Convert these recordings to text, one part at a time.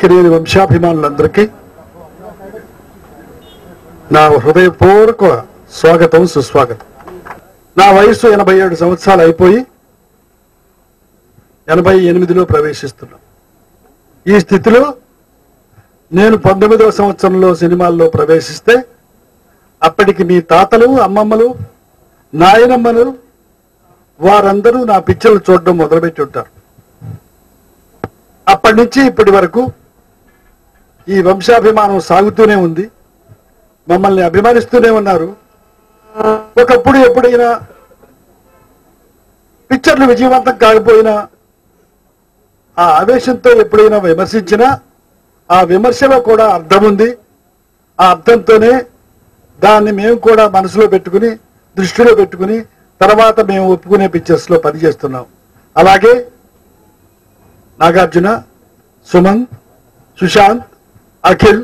అక్కినేని వంశాభిమానులందరికీ నా హృదయపూర్వక స్వాగతం, సుస్వాగతం. నా వయసు 87 సంవత్సరాలు అయిపోయి 88లో ప్రవేశిస్తున్నాం. ఈ స్థితిలో నేను 19వ సంవత్సరంలో సినిమాల్లో ప్రవేశిస్తే అప్పటికి మీ తాతలు, అమ్మమ్మలు, నాయనమ్మలు వారందరూ నా పిక్చర్లు చూడడం మొదలుపెట్టి ఉంటారు. అప్పటి నుంచి ఇప్పటి వరకు ఈ వంశాభిమానం సాగుతూనే ఉంది. మమ్మల్ని అభిమానిస్తూనే ఉన్నారు. ఒకప్పుడు ఎప్పుడైనా పిక్చర్లు విజయవంతం కాకపోయినా ఆ ఆవేశంతో ఎప్పుడైనా విమర్శించినా ఆ విమర్శలో కూడా అర్థం ఉంది. ఆ అర్థంతోనే దాన్ని మేము కూడా మనసులో పెట్టుకుని, దృష్టిలో పెట్టుకుని తర్వాత మేము ఒప్పుకునే పిక్చర్స్ లో పనిచేస్తున్నాం. అలాగే నాగార్జున, సుమన్, సుశాంత్, అఖిల్,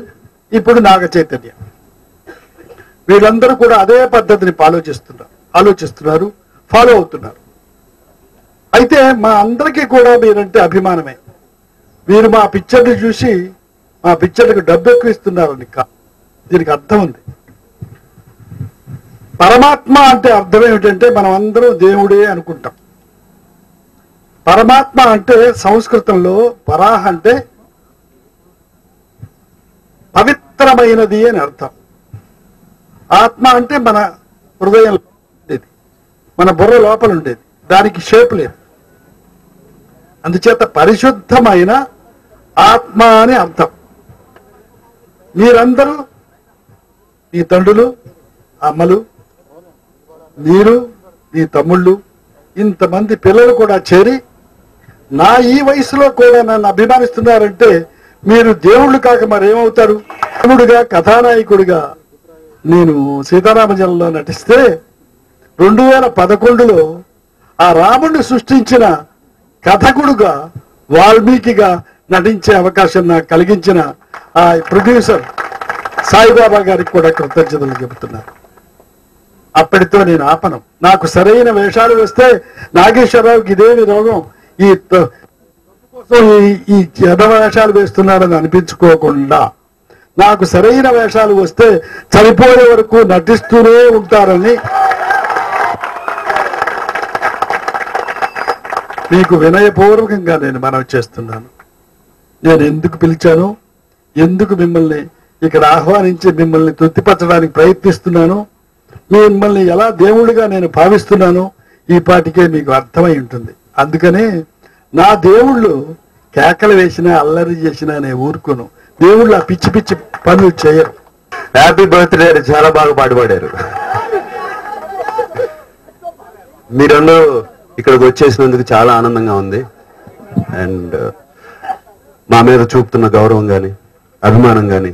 ఇప్పుడు నాగ చైతన్య వీళ్ళందరూ కూడా అదే పద్ధతిని ఆలోచిస్తున్నారు, ఫాలో అవుతున్నారు. అయితే మా అందరికీ కూడా మీరంటే అభిమానమే. మీరు మా పిక్చర్ని చూసి మా పిక్చర్లకు డబ్బు ఎక్కువ ఇస్తున్నారని దీనికి అర్థం ఉంది. పరమాత్మ అంటే అర్థం ఏమిటంటే మనం అందరం దేవుడే అనుకుంటాం. పరమాత్మ అంటే సంస్కృతంలో పరాహ అంటే పవిత్రమైనది అని అర్థం. ఆత్మ అంటే మన హృదయంలో ఉండేది, మన బుర్ర లోపల ఉండేది, దానికి షేప్ లేదు. అందుచేత పరిశుద్ధమైన ఆత్మ అని అర్థం. మీరందరూ, మీ తండ్రులు, అమ్మలు, మీరు, మీ తమ్ముళ్ళు, ఇంతమంది పిల్లలు కూడా చేరి నా ఈ వయసులో కూడా నన్ను అభిమానిస్తున్నారంటే మీరు దేవుళ్ళు కాక మరేమవుతారు? దేవుడుగా, కథానాయకుడిగా నేను సీతారామజనంలో నటిస్తే 2011లో ఆ రాముడిని సృష్టించిన కథకుడుగా, వాల్మీకిగా నటించే అవకాశం నాకు కలిగించిన ఆ ప్రొడ్యూసర్ సాయిబాబా గారికి కూడా కృతజ్ఞతలు చెబుతున్నాను. అప్పటితో నేను ఆపను. నాకు సరైన వేషాలు వస్తే నాగేశ్వరరావుకి ఇదేమి రోగం, ఈ జన వేషాలు వేస్తున్నారని అనిపించుకోకుండా నాకు సరైన వేషాలు వస్తే చనిపోయే వరకు నటిస్తూనే ఉంటారని మీకు వినయపూర్వకంగా నేను మనవి చేస్తున్నాను. నేను ఎందుకు పిలిచాను, ఎందుకు మిమ్మల్ని ఇక్కడ ఆహ్వానించి మిమ్మల్ని తృప్తిపరచడానికి ప్రయత్నిస్తున్నాను, మిమ్మల్ని ఎలా దేవుడిగా నేను భావిస్తున్నాను ఈ పాటికే మీకు అర్థమై ఉంటుంది. అందుకనే నా దేవుళ్ళు కేకలు వేసినా, అల్లరి చేసినా నేను ఊరుకోను. దేవుళ్ళు ఆ పిచ్చి పిచ్చి పనులు చేయరు. హ్యాపీ బర్త్డే అని చాలా బాగా పాడుపాడారు. మీరందరూ ఇక్కడికి వచ్చేసినందుకు చాలా ఆనందంగా ఉంది. అండ్ మా మీద చూపుతున్న గౌరవం కానీ, అభిమానం కానీ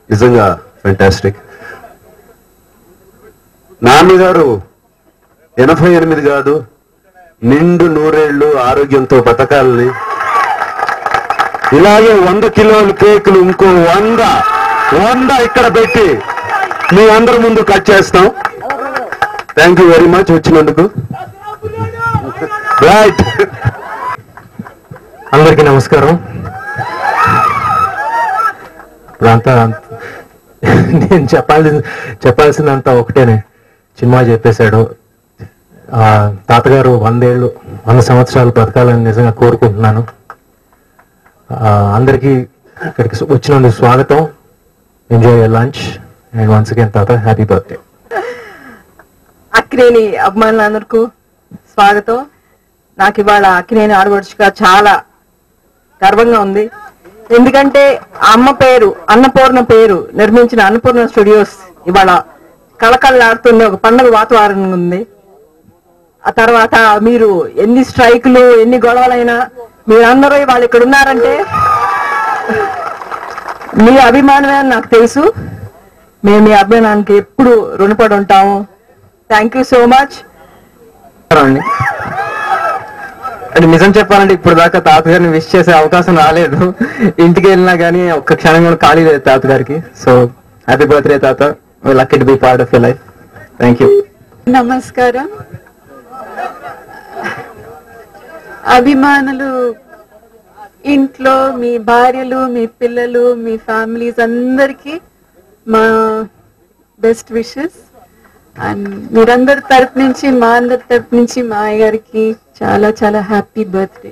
నిజంగా ఫెంటాస్టిక్. నాన్నగారు 88 కాదు, నిండు 100 ఏళ్ళు ఆరోగ్యంతో బతకాలని, ఇలాగే 100 కిలోల కేకులు ఇంకో 100 ఇక్కడ పెట్టి మీ అందరి ముందు కట్ చేస్తాం. థ్యాంక్ యూ వెరీ మచ్ వచ్చినందుకు. రైట్, అందరికీ నమస్కారం. ఇప్పుడంతా నేను చెప్పాల్సిందంతా ఒకటేనే, సినిమా చెప్పేశాడు. తాతగారు 100 సంవత్సరాలు బ్రతకాలని నిజంగా కోరుకుంటున్నాను. అందరికీ ఇక్కడికి వచ్చినందుకు స్వాగతం. Enjoy your lunch and once again తాత హ్యాపీ బర్త్డే. అక్కినేని అభిమానులందరికీ స్వాగతం. నాకు ఇవాళ అక్కినేని ఆడపడుచుగా చాలా గర్వంగా ఉంది. ఎందుకంటే అమ్మ పేరు, అన్నపూర్ణ పేరు నిర్మించిన అన్నపూర్ణ స్టూడియోస్ ఇవాళ కళకళలాడుతున్న ఒక పండుగ వాతావరణం ఉంది. ఆ తర్వాత మీరు ఎన్ని స్ట్రైకులు, ఎన్ని గొడవలైనా మీరందరూ వాళ్ళు ఇక్కడ ఉన్నారంటే మీ అభిమానమే అని నాకు తెలుసు. మేము మీ అభిమానానికి ఎప్పుడు రుణపడి ఉంటాము. Thank you so much. అంటే నిజం చెప్పాలంటే ఇప్పుడు దాకా తాతగారిని విష్ చేసే అవకాశం రాలేదు. ఇంటికి వెళ్ళినా కానీ ఒక్క క్షణం కూడా ఖాళీ లేదు తాతగారికి. సో హ్యాపీ బర్త్డే తాత, lucky to be part of your life. Thank you. నమస్కారం. అభిమానులు ఇంట్లో మీ భార్యలు, మీ పిల్లలు, మీ ఫ్యామిలీస్ అందరికీ మా బెస్ట్ విషెస్. అండ్ మీరందరి తరపు నుంచి, మా అందరి తరపు నుంచి మా అయ్య గారికి చాలా చాలా హ్యాపీ బర్త్డే.